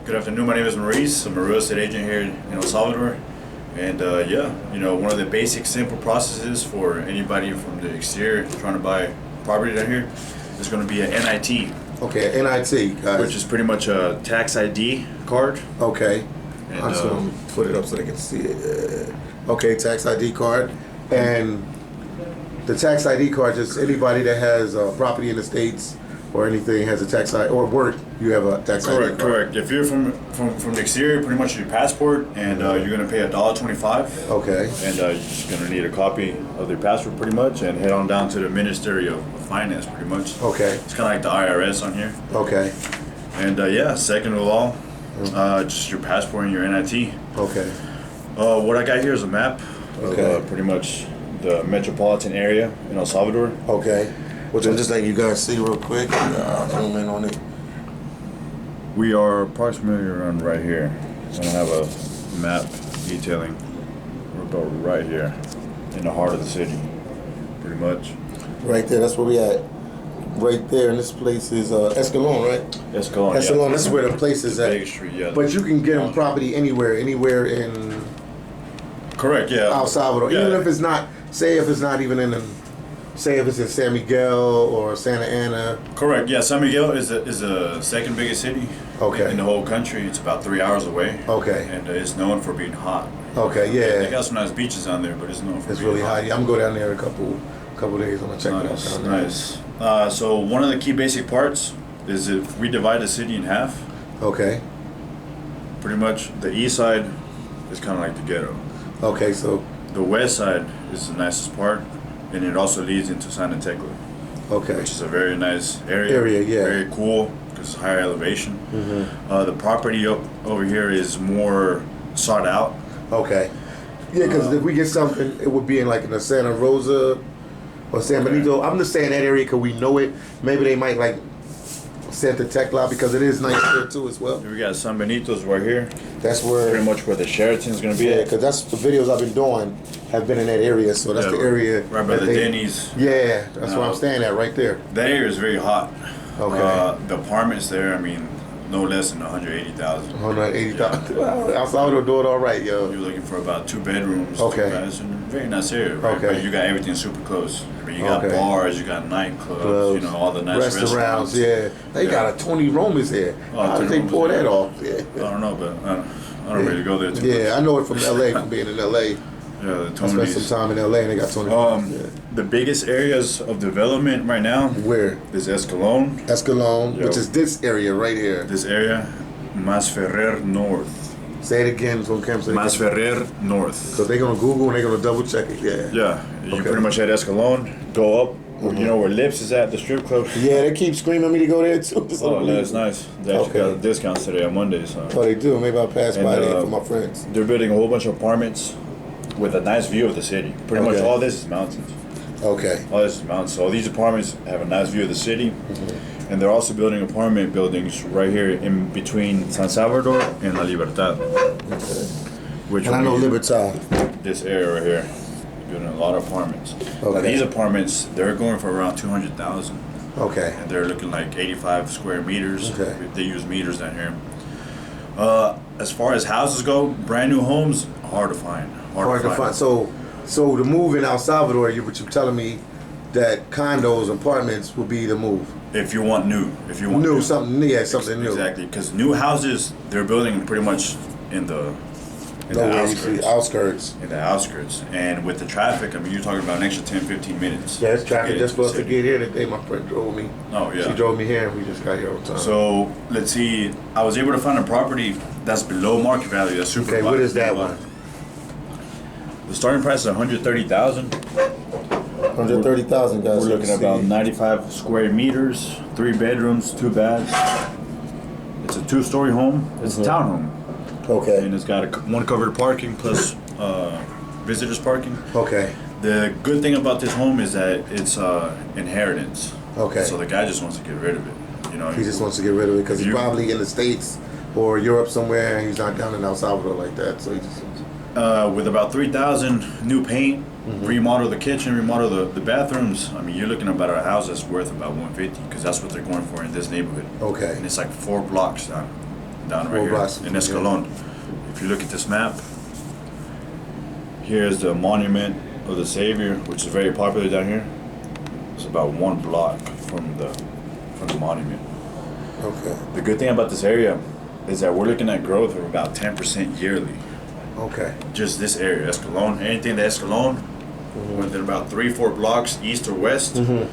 Good afternoon. My name is Maurice. I'm a real estate agent here in El Salvador. And one of the basic, simple processes for anybody from the exterior trying to buy property down here is going to be an NIT. Okay, NIT, guys. Which is pretty much a tax ID card. Okay. And, I'm just going to put it up so they can see it. Okay, tax ID card. And the tax ID card, just anybody that has property in the States or anything has a tax ID, or work, you have a tax ID card. Correct. If you're from the exterior, pretty much your passport, and you're going to pay $1.25. Okay. And you're just going to need a copy of their passport pretty much, and head on down to the Ministry of Finance pretty much. Okay. It's kind of like the IRS on here. Okay. And second of all, just your passport and your NIT. Okay. What I got here is a map Okay. of pretty much the metropolitan area in El Salvador. Okay. Which I'm just letting you guys see real quick. Zoom in on it. We are approximately around right here. I have a map detailing. We're about right here in the heart of the city, pretty much. Right there, that's where we at. Right there, and this place is Escalon, right? Escalon. Escalon, this is where the place is at. Big Street, yeah. But you can get them property anywhere in Correct, yeah. El Salvador. Yeah. Even if it's not, say if it's not even in say if it's in San Miguel or Santa Ana. Correct, yeah. San Miguel is the second biggest city in the whole country. It's about 3 hours away. Okay. And it's known for being hot. Okay, yeah. They got some nice beaches down there, but it's known for it's being really hot. hot. Yeah, I'm gonna go down there in a couple days. I'm gonna check it out down there. Nice. So one of the key basic parts is if we divide the city in half, Okay. pretty much the east side is kind of like the ghetto. Okay, so The west side is the nicest part, and it also leads into Santa Tecla, okay. which is a very nice area. Yeah. Very cool because it's higher elevation. Mm-hmm. The property over here is more sought out. Okay. Yeah, because if we get something, it would be in the Santa Rosa or San Benito. I'm just saying that area because we know it. Maybe they might Santa Tecla because it is nice there too as well. We got San Benito's right here. That's where Pretty much where the Sheraton's gonna be. Yeah, at. because that's the videos I've been doing have been in that area. So that's the area. Right by the Denny's. Yeah, that's where I'm staying at right there. That area is very hot. Okay. The apartments there, I mean, no less than 180,000. 180,000. Wow, El Salvador do it all right, yo. You're looking for about 2 bedrooms, Okay. 2 baths, and a very nice area, right? Okay. But you got everything super close. I mean, you got Okay. bars, you got nightclubs, all the nice restaurants. Yeah. They got a Tony Roma's here. How did they Tony pull Roma's, that yeah. off? Yeah. I don't know, but I don't really go there too much. Yeah, I know it from LA, from being in LA. Yeah, the I spent Tony's. some time in LA and they got Tony Roma's. Yeah. The biggest areas of development right now Where? is Escalon. Escalon, Yep. which is this area right here. This area, Masferrer North. Say it again so Cam say it. Masferrer North. Because they're going to Google and they're going to double check it, yeah. Yeah, you Okay. pretty much at Escalon, go up, you know where Lips is at, the strip club. Yeah, they keep screaming me to go there too. It's Oh, that's unbelievable. nice. They actually Okay. got discounts today on Monday, so. Oh, they do. Maybe I'll pass And, by there for my friends. They're building a whole bunch of apartments with a nice view of the city. Pretty much Okay. all this is mountains. Okay. All this is mountains. So all these apartments have a nice view of the city. And they're also building apartment buildings right here in between San Salvador and La Libertad. Which And I know will be Libertad. this area right here. Building a lot of apartments. Now Okay. these apartments, they're going for around 200,000. Okay. And they're looking like 85 square meters. Okay. They use meters down here. As far as houses go, brand new homes, hard to find. Hard to find. So the move in El Salvador, what you're telling me that condos, apartments will be the move. If you want new. If you want New, something new. Yeah, something new. Exactly. Because new houses, they're building pretty much in the outskirts. In the outskirts. And with the traffic, I mean, you're talking about an extra 10, 15 minutes. Yeah, it's traffic to just for us to get get here today. My friend drove me. Oh, yeah. She drove me here and we just got here on time. So, let's see. I was able to find a property that's below market value. That's super Okay, what is that one? The starting price is $130,000. 130,000 guys. We're looking at about 95 square meters, 3 bedrooms, 2 baths. It's a 2-story home. It's a townhome. Okay. And it's got one covered parking plus visitors parking. Okay. The good thing about this home is that it's inheritance. Okay. So the guy just wants to get rid of it. He just wants to get rid of it because he's probably in the States or Europe somewhere and he's not down in El Salvador like that. So he just with about 3,000 new paint, remodel the kitchen, remodel the bathrooms. I mean, you're looking about a house that's worth about 150 because that's what they're going for in this neighborhood. Okay. And it's like 4 blocks down. down right 4 here blocks in from here. Escalon. If you look at this map, here's the monument of the Savior, which is very popular down here. It's about 1 block from the monument. Okay. The good thing about this area is that we're looking at growth of about 10% yearly. Okay. Just this area, Escalon, anything to Escalon, within about 3-4 blocks east or west, and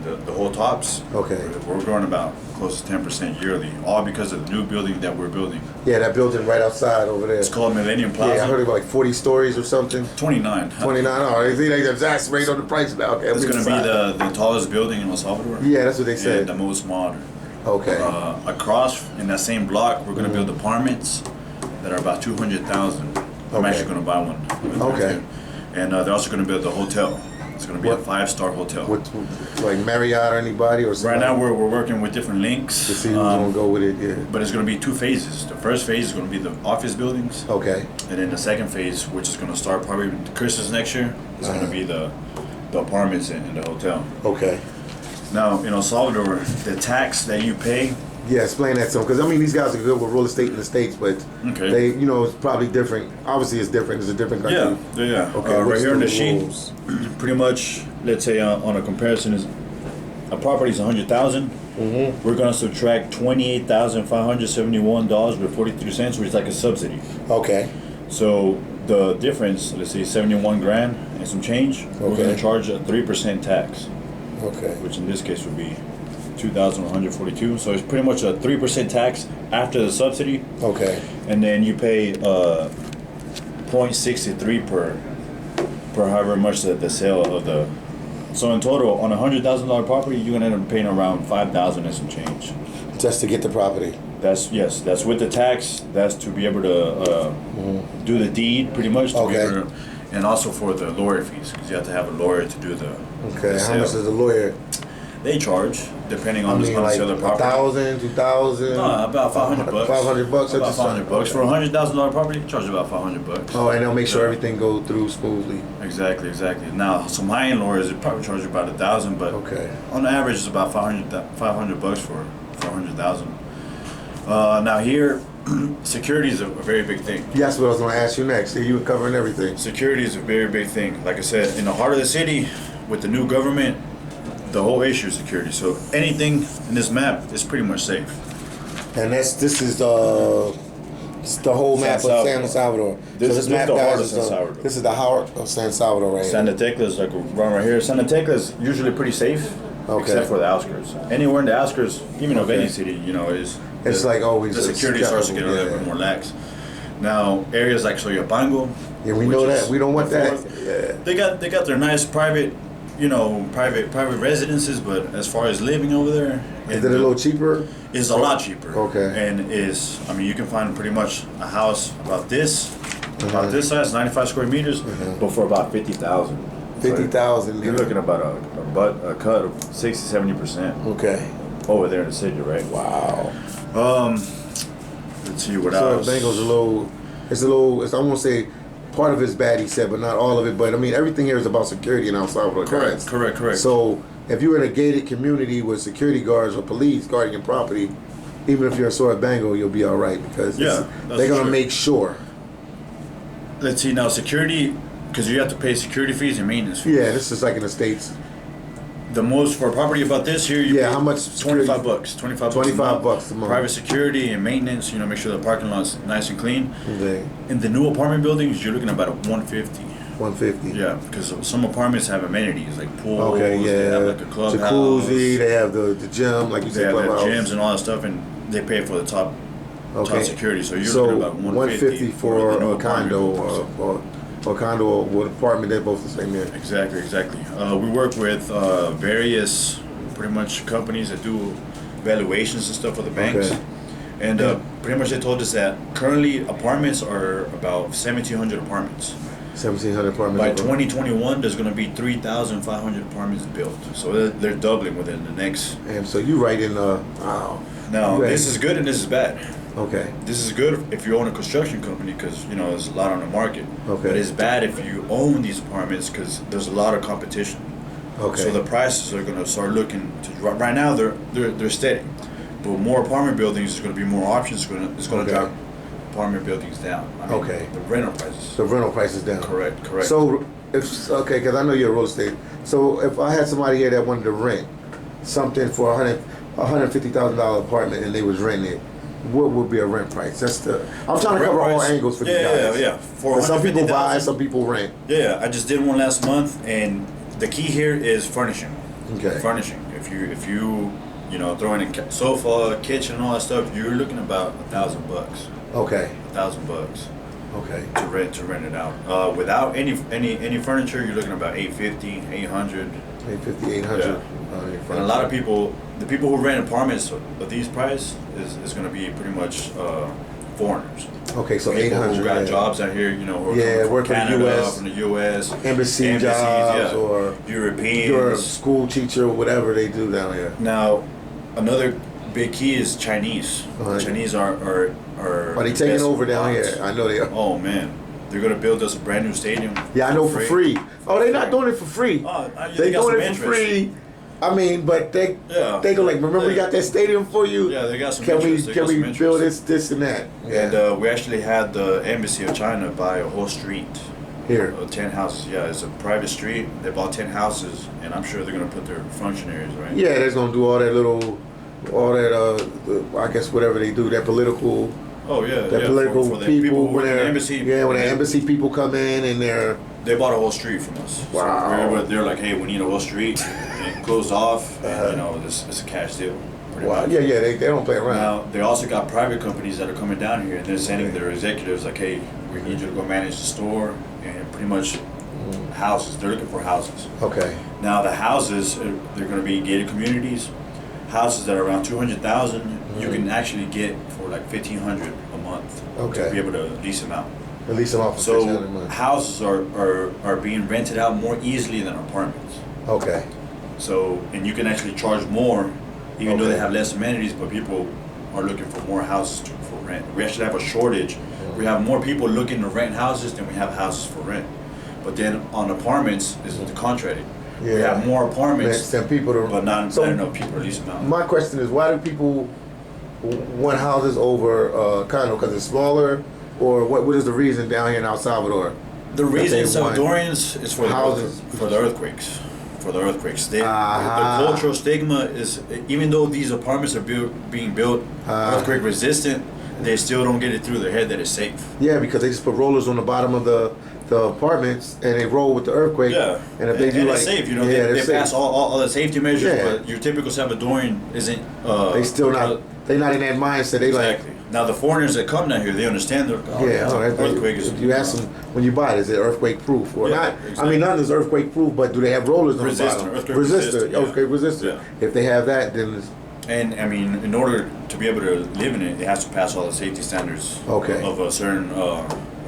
the whole tops. Okay. We're growing about close to 10% yearly, all because of the new building that we're building. Yeah, that building right outside over there. It's called Millennium Plaza. Yeah, I heard about like 40 stories or something. 29. 29. Oh, they exacerbate on the price now. Okay, It's going to be the tallest building in El Salvador. Yeah, that's what they said. And the most modern. Okay. Across in that same block, we're going to build apartments that are about 200,000. I'm Okay. actually going to buy one. Okay. And they're also going to build a hotel. It's going to be a 5-star hotel. With like Marriott or anybody or something? Right now, we're working with different links To see who's going to go with it, yeah. But it's going to be 2 phases. The first phase is going to be the office buildings. Okay. And then the second phase, which is going to start probably Christmas next year, is going to be the apartments and the hotel. Okay. Now, in El Salvador, the tax that you pay, Yeah, explain that to them. Because, I mean, these guys are good with real estate in the States, but Okay. they, you know, it's probably different. Obviously, it's different. It's a different country. yeah. Okay, Right what's here in the the sheet, rules? pretty much, let's say on a comparison, is a property is 100,000. We're going to subtract $28,571 with 43 cents, which is like a subsidy. Okay. So the difference, let's say 71 grand and some change, we're Okay. going to charge a 3% tax, Okay. which in this case would be 2,142. So it's pretty much a 3% tax after the subsidy, Okay. and then you pay 0.63 per however much the sale of the. So in total, on a $100,000 property, you're gonna end up paying around 5,000 and some change. Just to get the property. That's with the tax. That's to be able to do the deed, pretty much. To be Okay. able to, and also for the lawyer fees, because you have to have a lawyer to do the. Okay. the How sale. much is the lawyer? They charge depending on the like sale of the property. 1,000, 2,000. No, about 500 bucks. 500 bucks. About 500 bucks for a $100,000 property. Charge about 500 bucks. Oh, and they'll make sure Yeah. everything goes through smoothly. Exactly. Now, some high-end lawyers, they probably charge you about 1,000, but Okay. on average, it's about 500 bucks for 100,000. Now here, security is a very big thing. Yeah, that's what I was going to ask you next. See, you were covering everything. Security is a very big thing. Like I said, in the heart of the city, with the new government, the whole issue is security. So anything in this map is pretty much safe. And this is it's the whole map San of Salvador. San Salvador. This is the heart guys, of is San Salvador. This is the heart of San Salvador right Santa here. Tecla is like right here. Santa Tecla is usually pretty safe, Okay. except for the outskirts. Anywhere in the outskirts, even of Okay. any city, is It's like always the a security starts to get a little yeah. bit more lax. Now areas like Soyapango, Yeah, we which know is that. We don't want the that. fourth, Yeah. They got their nice private residences, but as far as living over there, Is it a little cheaper? is a lot cheaper. Okay. And you can find pretty much a house about this Uh-huh. size, 95 square meters, but for about 50,000. 50,000. You're looking about a cut of 60-70% Okay. over there in the city, right? Wow. Let's see what So else. Bengal's I won't say part of it's bad, he said, but not all of it. But I mean, everything here is about security in El Salvador. guys. Correct. So if you're in a gated community with security guards or police guarding your property, even if you're in Soyapango, you'll be all right because Yeah, that's they're for gonna sure. make sure. Let's see now, security, because you have to pay security fees and maintenance fees. Yeah, this is like in the States. The most for a property about this here, you Yeah, pay how much security? 25 bucks. 25 $25 bucks a month. Private security and maintenance, make sure the parking lot's nice and clean. Okay. In the new apartment buildings, you're looking at about a 150. 150. Yeah, because some apartments have amenities like pools, Okay, they have yeah. like a clubhouse. Jacuzzi, they have the gym, like you They said, have clubhouse. gyms and all that stuff, and they pay for the top security. So you're So looking at about 150 for the new a apartment condo buildings. or a condo or apartment, they're both the same here. Exactly. We work with various pretty much companies that do valuations and stuff for the banks. Okay. And pretty much they told us that currently apartments are about 1,700 apartments. 1,700 apartments. By over. 2021, there's going to be 3,500 apartments built. So they're doubling within the next. And so you write in wow. Now, You this write- is good and this is bad. Okay. This is good if you own a construction company because there's a lot on the market. Okay. But it's bad if you own these apartments because there's a lot of competition. Okay. So the prices are going to start looking to drop. Right now they're steady. but more apartment buildings is going to be more options. It's going to drop apartment buildings down. I mean, the rental prices. The rental prices down. Correct. So because I know you're a real estate. So if I had somebody here that wanted to rent something for $150,000 apartment and they was renting it, what would be a rent price? I'm trying to cover all angles for these guys. Yeah. For some people buy, some people rent. Yeah, I just did one last month, and the key here is furnishing. Okay. Furnishing. If you throw in a sofa, kitchen, and all that stuff, you're looking about $1,000. Okay. $1,000. Okay. To rent it out. Without any furniture, you're looking about $850, $800. $850, $800. Yeah. And a lot of people, the people who rent apartments at these prices is going to be pretty much foreigners. Okay, so people 800. who got jobs out here, who are coming work from Canada, from the U.S. Embassy jobs or Europeans. You're a school teacher, whatever they do down here. Now, another big key is Chinese. Chinese are they taking over down here? I know they are. Oh man, they're gonna build us a brand new stadium. Yeah, I know for free. Oh, they're not doing it for free. They doing it for free. I mean, but they go like, remember we got that stadium for you? Yeah, they got some Can interest. we build this and that? Yeah. And we actually had the Embassy of China buy a whole street. Here. 10 houses. Yeah, it's a private street. They bought 10 houses, and I'm sure they're gonna put their functionaries, right? Yeah, they're gonna do all that I guess whatever they do, that political. Oh yeah, that political for the people when the embassy. Yeah, when the embassy people come in and they bought a whole street from us. Wow. So they're like, hey, we need a whole street, and it closed off, and it's a cash deal. Wow. Yeah, they don't play around. Now they also got private companies that are coming down here, and they're sending their executives like, hey, we need you to go manage the store, and pretty much houses. They're looking for houses. Okay. Now the houses, they're going to be gated communities. Houses that are around 200,000, you can actually get for like 1,500 a month. Okay. To be able to lease them out. Lease them out for 1,500 a month. Houses are being rented out more easily than apartments. Okay. So, and you can actually charge more, even though they have less amenities, but people are looking for more houses for rent. We actually have a shortage. We have more people looking to rent houses than we have houses for rent. But then on apartments, is the contrary. Yeah. We have more apartments than people to, but not enough people to lease them out. My question is, why do people want houses over condo? Because it's smaller, or what is the reason down here in El Salvador? The reason Salvadorians is for houses. For the earthquakes. The cultural stigma is, even though these apartments are being built earthquake resistant, they still don't get it through their head that it's safe. Yeah, because they just put rollers on the bottom of the apartments and they roll with the earthquake. Yeah, and if they do it's safe. They pass all the safety measures, but your typical Salvadorian isn't. They still not. They're not in that mindset. They exactly. Now the foreigners that come down here, they understand the earthquake is. You ask them when you buy it, is it earthquake proof or not? Exactly. I mean, none is earthquake proof, but do they have rollers on the bottom? Earthquake resistant. Yeah. If they have that, then it's. And I mean, in order to be able to live in it, it has to pass all the safety standards of a certain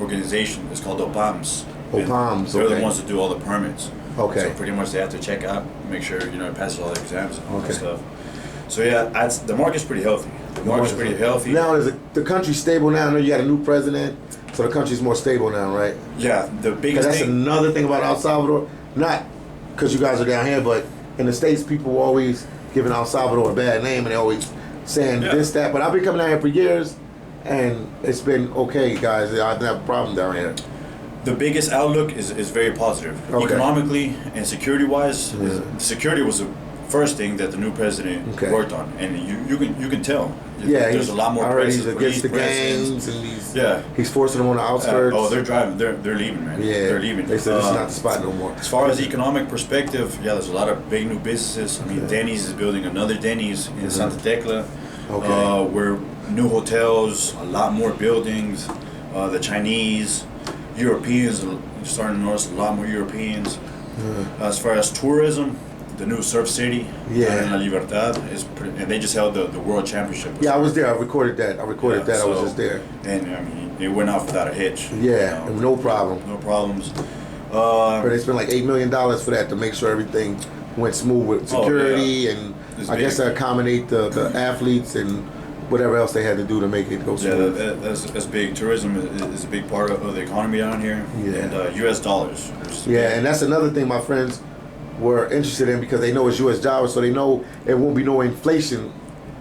organization. It's called OPAMs. OPAMs. They're the ones that do all the permits. Okay. So pretty much they have to check out, make sure it passes all the exams and all that stuff. So yeah, the market's pretty healthy. The market's pretty healthy. Now is the country stable now? I know you got a new president, so the country's more stable now, right? Yeah, the biggest. That's another thing about El Salvador. Not because you guys are down here, but in the States, people always giving El Salvador a bad name, and they always saying this, that. But I've been coming down here for years, and it's been okay, guys. I don't have a problem down here. The biggest outlook is very positive. Economically and security-wise, security was the first thing that the new president worked on, and you can tell. Yeah, there's a lot more he's against the gangs, and he's forcing them on the outskirts. They're driving. They're leaving, man. Yeah, they're leaving. They said it's not the spot no more. As far as economic perspective, there's a lot of big new businesses. I mean, Denny's is building another Denny's in Santa Tecla. Where new hotels, a lot more buildings. The Chinese, Europeans are starting to notice a lot more Europeans. As far as tourism, the new Surf City in La Libertad and they just held the World Championship. Yeah, I was there. I recorded that. I was just there. And I mean, it went off without a hitch. Yeah, no problem. No problems. But they spent like $8 million for that to make sure everything went smooth with security and I guess to accommodate the athletes and whatever else they had to do to make it go smooth. Yeah, that's big. Tourism is a big part of the economy down here. Yeah. And U.S. dollars. Yeah, and that's another thing my friends were interested in because they know it's U.S. dollars, so they know it won't be no inflation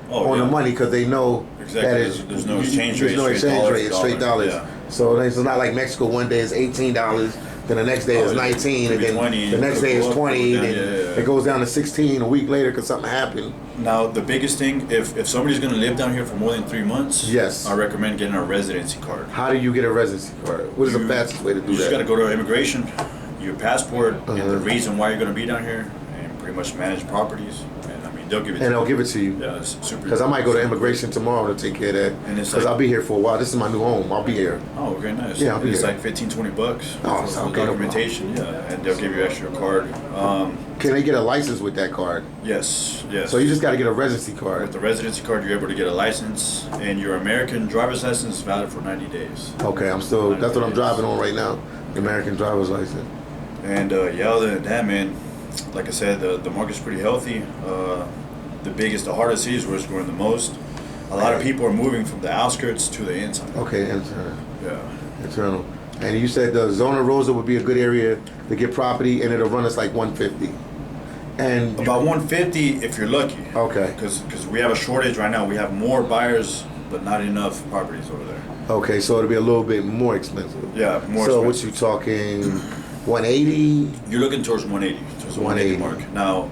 on the money because they know Exactly. that it's, There's no exchange rate. There's no exchange rate. It's straight dollars. Yeah. So it's not like Mexico. One day is $18, then the next day is 19, and then 20, the next day is 20, down, then it goes down to 16 a week later because something happened. Now, the biggest thing, if somebody's going to live down here for more than 3 months, yes, I recommend getting a residency card. How do you get a residency card? What is the fastest way to do that? You just got to go to immigration, your passport, and the reason why you're going to be down here, and pretty much manage properties. And I mean, they'll give it to you. And they'll give it to you. Yeah, it's super. Because I might go to immigration tomorrow to take care of that. Because like, I'll be here for a while. This is my new home. I'll be here. Oh, okay, nice. Yeah, I'll be it's here. like $15-20 Oh, for documentation. Yeah, and they'll give you extra card. Can they get a license with that card? Yes, yes. So you just got to get a residency card. With the residency card, you're able to get a license, and your American driver's license is valid for 90 days. Okay, that's what I'm driving on right now, the American driver's license. And yeah, other than that, man, like I said, the market's pretty healthy. The hardest cities where it's growing the most. A lot of people are moving from the outskirts to the inside. Okay, internal. Yeah. Internal. And you said the Zona Rosa would be a good area to get property, and it'll run us like 150. And about 150 if you're lucky. Okay. Because we have a shortage right now. We have more buyers, but not enough properties over there. Okay, so it'll be a little bit more expensive. Yeah, more so expensive. what you talking, 180? You're looking towards 180, towards the 180 mark. Now,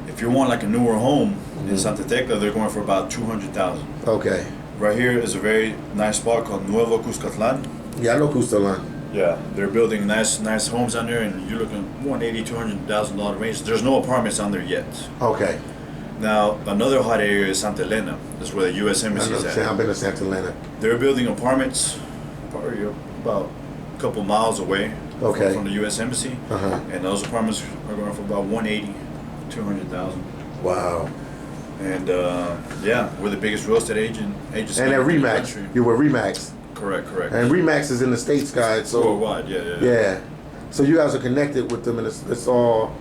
if you want like a newer home in Santa Tecla, they're going for about 200,000. Okay. Right here is a very nice spot called Nuevo Cuscatlan. Yeah, I know Cuscatlán. Yeah, they're building nice homes down there, and you're looking $180,000-$200,000 range. There's no apartments down there yet. Okay. Now, another hot area is Santa Elena. That's where the U.S. Embassy is at. I've been to Santa Elena. They're building apartments probably about a couple miles away from the U.S. Embassy. And those apartments are going for about $180,000-$200,000. Wow. And yeah, we're the biggest real estate agency. And at in the Remax, country. you were Remax. Correct. And Remax is in the States, guys. So worldwide, yeah. Yeah. So you guys are connected with them, and it's all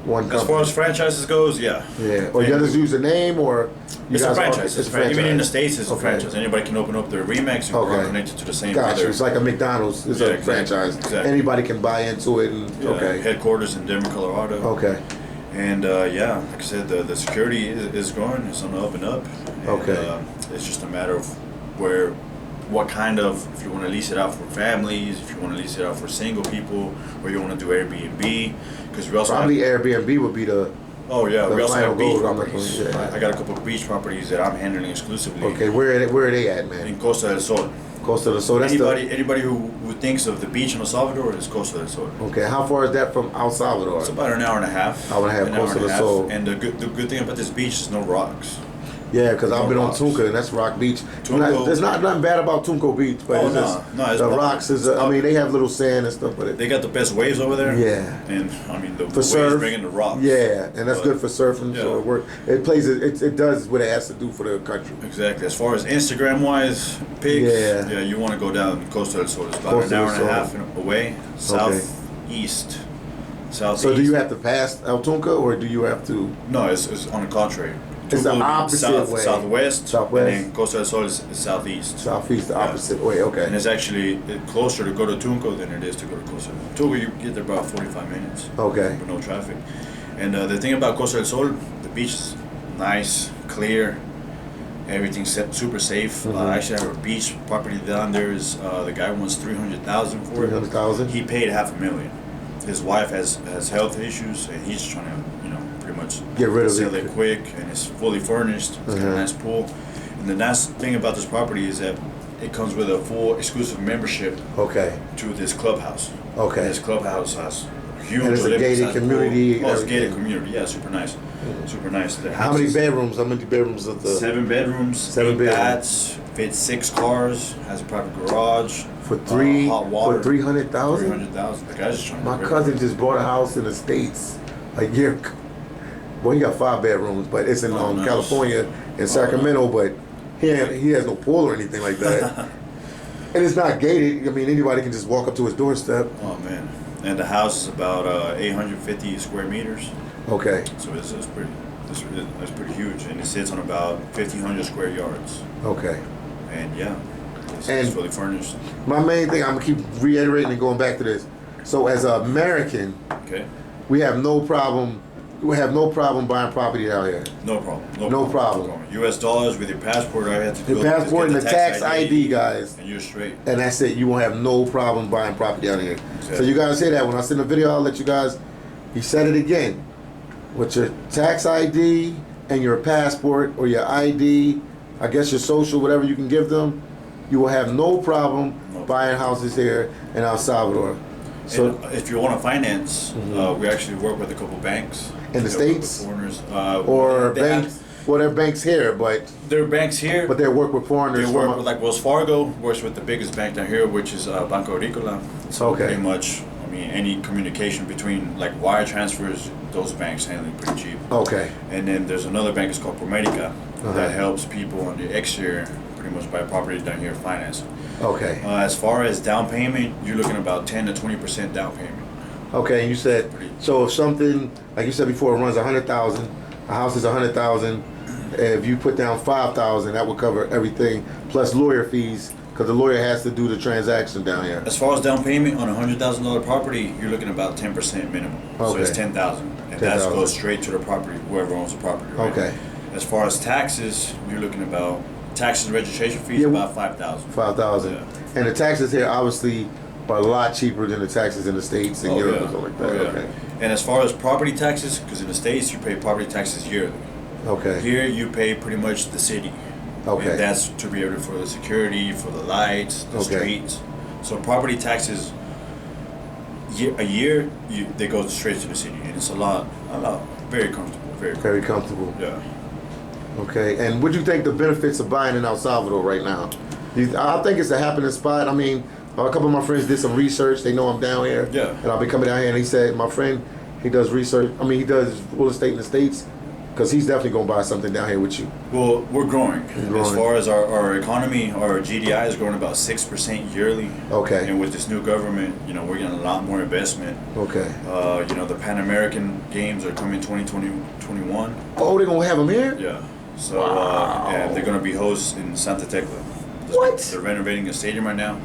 one company. As far as franchises goes, yeah. Yeah. Or you just use the name, or it's a franchise. It's a franchise. Even in the States, it's a Okay. franchise. Anybody can open up their Remax and we're connected to the same. Gotcha. It's like a McDonald's. It's a franchise. Exactly. Anybody can buy into it. And Headquarters in Denver, Colorado. Okay. And yeah, like I said, the security is growing. It's on the up and up. And, it's just a matter of what kind of, if you want to lease it out for families, if you want to lease it out for single people, or you want to do Airbnb, because we also probably Airbnb would be the. Oh yeah, we also have beach goal. properties. I got a couple of beach properties that I'm handling exclusively. Okay, where are they at, man? In Costa del Sol. Costa del Sol. That's anybody who thinks of the beach in El Salvador is Costa del Sol. Okay, how far is that from El Salvador? It's about an hour and a half. Hour and a half, Costa del Sol. And the good thing about this beach is no rocks. Yeah, because I've been on Tunca, and that's Rock Beach. There's not nothing bad about Tunco Beach, but the rocks is. I mean, they have little sand and stuff, but they got the best waves over there. Yeah, and I mean the waves bringing the rocks. Yeah, and that's good for surfing. Yeah. So it does what it has to do for the country. Exactly. As far as Instagram wise, pics. Yeah, you want to go down Costa del Sol. It's about an hour and a half away, southeast. So do you have to pass El Tunca, or do you have to? No, it's on the contrary. It's the opposite way. Southwest. And then Costa del Sol is southeast. Southeast, the opposite way, okay. And it's actually closer to go to Tunco than it is to go to Costa del Sol. Tunco, you get there about 45 minutes. Okay. With no traffic. And the thing about Costa del Sol, the beach is nice, clear, everything's super safe. I actually have a beach property down there. The guy wants $300,000 for it. $300,000? He paid $500,000. His wife has health issues, and he's trying to, pretty much get rid of sell it quick, and it's fully furnished. It's got a nice pool. And the nice thing about this property is that it comes with a full exclusive membership to this clubhouse. Okay. This clubhouse has huge. And it's a gated community. Oh, it's a gated community. Yeah, super nice. Super nice. How many bedrooms? How many bedrooms of the? 7 bedrooms. 8 baths. Fits 6 cars. Has a private garage. For hot water. For $300,000. $300,000. The guy's just trying. My cousin just bought a house in the States a year. Well, he got 5 bedrooms, but it's in nice. California, in Sacramento. But he has no pool or anything like that. And it's not gated. I mean, anybody can just walk up to his doorstep. Oh man! And the house is about 850 square meters. Okay. So it's pretty huge, and it sits on about 1,500 square yards. Okay. And yeah, it's fully furnished. My main thing, I'm gonna keep reiterating and going back to this. So as an American, we have no problem will have no problem buying property down here. No problem. No problem. U.S. dollars with your passport. I had to The go passport and just the get tax ID, guys. and you're straight. And that's it. You won't have no problem buying property down here. Exactly. So you guys hear that. When I send a video, I'll let you guys. He said it again. With your tax ID and your passport or your ID, I guess your social, whatever you can give them, you will have no problem buying houses here in El Salvador. So And if you want to finance, we actually work with a couple banks in the States, foreigners, or banks. Well, they're banks here, but there are banks here. they work with foreigners. They work with, like Wells Fargo works with the biggest bank down here, which is Banco Agrícola. So Okay. pretty much, I mean, any communication between like wire transfers, those banks handle it pretty cheap. Okay. And then there's another bank, it's called Promedica, Uh-huh. that helps people on the exterior pretty much buy property down here financing. Okay. As far as down payment, you're looking about 10 to 20% down payment. Okay. And you said so if something like you said before it runs 100,000, a house is 100,000. If you put down 5,000, that would cover everything plus lawyer fees because the lawyer has to do the transaction down here. As far as down payment on a $100,000 property, you're looking about 10% minimum. So Okay. it's 10,000, and that 10,000. goes straight to the property, whoever owns the property. Right? Okay. As far as taxes, you're looking about taxes and registration fees Yeah, about 5,000. 5,000. Yeah. And the taxes here obviously are a lot cheaper than the taxes in the States and Europe and stuff like that. Okay. And as far as property taxes, because in the States you pay property taxes yearly. Okay. Here you pay pretty much the city. Okay. And that's to be able for the security, for the lights, the Okay. streets. So property taxes, a year, they go straight to the city, and it's a lot, very comfortable, Very comfortable. Yeah. Okay. And what do you think the benefits of buying in El Salvador right now? I think it's a happening spot. I mean, a couple of my friends did some research. They know I'm down here. Yeah. And I'll be coming down here, and he said, my friend, he does research. I mean, he does real estate in the States because he's definitely going to buy something down here with you. Well, we're growing. growing. As far as our economy, our GDI is growing about 6% yearly. Okay. And with this new government, we're getting a lot more investment. Okay. The Pan American Games are coming 2021. Oh, they're going to have them here? Yeah. So Wow. and they're going to be hosts in Santa Tecla. What? They're renovating a stadium right now,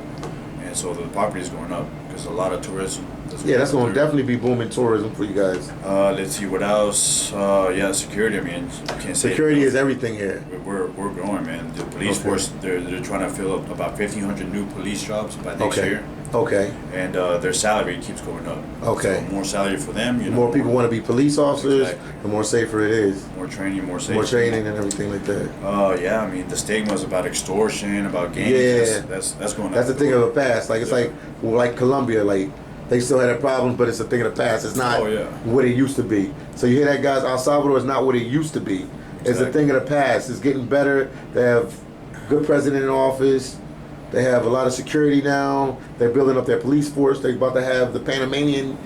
and so the property is going up because a lot of tourism. Yeah, that's going to definitely be booming tourism for you guys. Let's see what else. Yeah, security. I mean, you can't say Security is everything here. We're growing, man. The police Okay. force, they're trying to fill up about 1,500 new police jobs by next Okay. year, Okay. and their salary keeps going up. Okay. So more salary for them. The more people want to be police officers, Exactly. the more safer it is. More training, more safety. More training and everything like that. Yeah. I mean, the stigmas about extortion, about gangs. Yeah. That's going up. That's the thing of the past. Like it's like Colombia. Like they still had that problem, but it's a thing of the past. It's not Oh, yeah. what it used to be. So you hear that, guys? El Salvador is not what it used to be. It's a Exactly. thing of the past. It's getting better. They have good president in office. They have a lot of security now. They're building up their police force. They're about to have the Panamanian